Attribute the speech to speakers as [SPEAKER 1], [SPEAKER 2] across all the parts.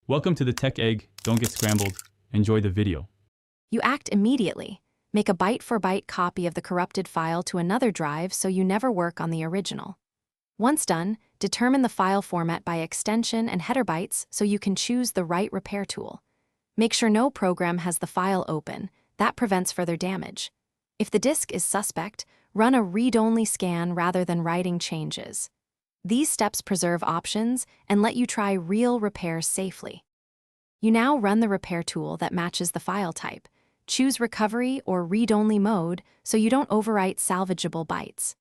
[SPEAKER 1] Welcome to the Tech Egg. Don't get scrambled. Enjoy the video.
[SPEAKER 2] You act immediately. Make a byte-for-byte copy of the corrupted file to another drive so you never work on the original. Once done, determine the file format by extension and header bytes so you can choose the right repair tool. Make sure no program has the file open. That prevents further damage. If the disk is suspect, run a read-only scan rather than writing changes. These steps preserve options and let you try real repairs safely. You now run the repair tool that matches the file type. Choose recovery or read-only mode so you don't overwrite salvageable bytes.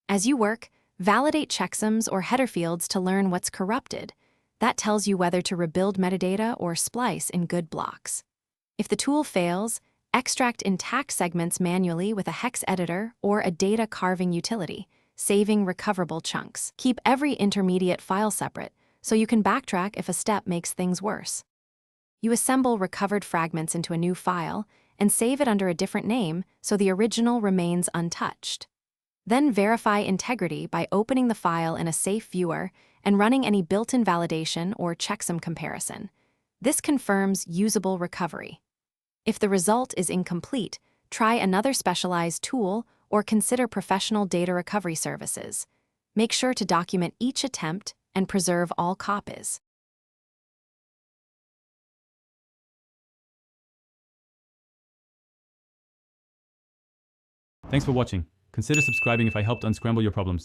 [SPEAKER 2] As you work, validate checksums or header fields to learn what's corrupted. That tells you whether to rebuild metadata or splice in good blocks. If the tool fails, extract intact segments manually with a hex editor or a data carving utility, saving recoverable chunks. Keep every intermediate file separate so you can backtrack if a step makes things worse. You assemble recovered fragments into a new file and save it under a different name so the original remains untouched. Then verify integrity by opening the file in a safe viewer and running any built-in validation or checksum comparison. This confirms usable recovery. If the result is incomplete, try another specialized tool or consider professional data recovery services. Make sure to document each attempt and preserve all copies.
[SPEAKER 1] Thanks for watching. Consider subscribing if I helped unscramble your problems.